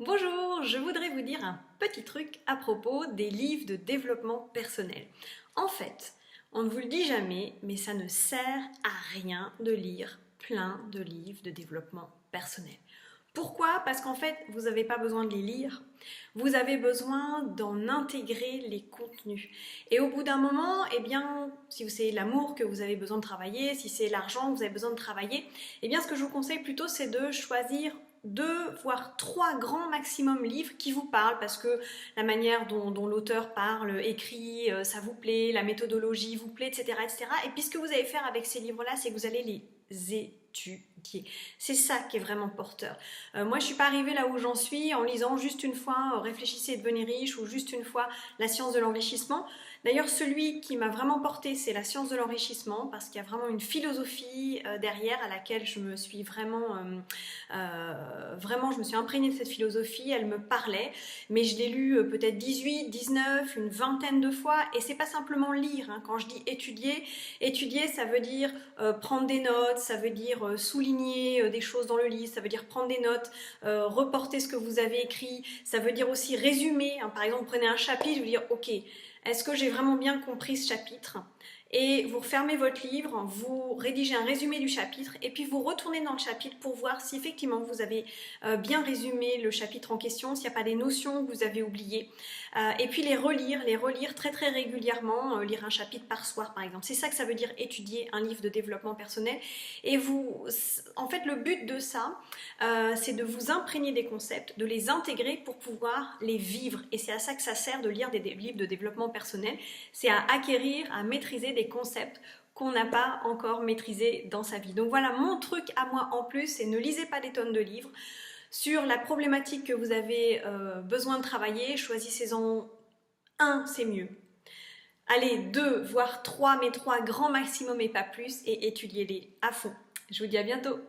Bonjour, je voudrais vous dire un petit truc à propos des livres de développement personnel. En fait, on ne vous le dit jamais, mais ça ne sert à rien de lire plein de livres de développement personnel. Pourquoi? Parce qu'en fait, vous n'avez pas besoin de les lire, vous avez besoin d'en intégrer les contenus. Et au bout d'un moment, eh bien, si c'est l'amour que vous avez besoin de travailler, si c'est l'argent que vous avez besoin de travailler, eh bien, ce que je vous conseille plutôt, c'est de choisir deux, voire trois grands maximum livres qui vous parlent parce que la manière dont l'auteur parle, écrit, ça vous plaît, la méthodologie vous plaît, etc., etc. Et puis ce que vous allez faire avec ces livres-là, c'est que vous allez les étudier. C'est ça qui est vraiment porteur. Moi, je suis pas arrivée là où j'en suis en lisant juste une fois Réfléchissez et devenez riche ou juste une fois La science de l'enrichissement. D'ailleurs, celui qui m'a vraiment porté, c'est La science de l'enrichissement parce qu'il y a vraiment une philosophie derrière à laquelle je me suis vraiment, je me suis imprégnée de cette philosophie, elle me parlait, mais je l'ai lu peut-être 18, 19, une vingtaine de fois, et c'est pas simplement lire, hein. Quand je dis étudier ça veut dire prendre des notes, ça veut dire souligner des choses dans le livre, ça veut dire prendre des notes, reporter ce que vous avez écrit, ça veut dire aussi résumer, hein. Par exemple, prenez un chapitre, je veux dire, ok, est-ce que j'ai vraiment bien compris ce chapitre? Et vous refermez votre livre, vous rédigez un résumé du chapitre et puis vous retournez dans le chapitre pour voir si effectivement vous avez bien résumé le chapitre en question, s'il n'y a pas des notions que vous avez oubliées. Et puis les relire très très régulièrement, lire un chapitre par soir par exemple. C'est ça que ça veut dire étudier un livre de développement personnel. Et en fait le but de ça, c'est de vous imprégner des concepts, de les intégrer pour pouvoir les vivre. Et c'est à ça que ça sert de lire des livres de développement personnel, c'est à acquérir, à maîtriser des concepts qu'on n'a pas encore maîtrisés dans sa vie. Donc voilà, mon truc à moi en plus, c'est ne lisez pas des tonnes de livres. Sur la problématique que vous avez besoin de travailler, choisissez-en un, c'est mieux. Allez, deux, voire trois, mais trois grand maximum et pas plus, et étudiez-les à fond. Je vous dis à bientôt.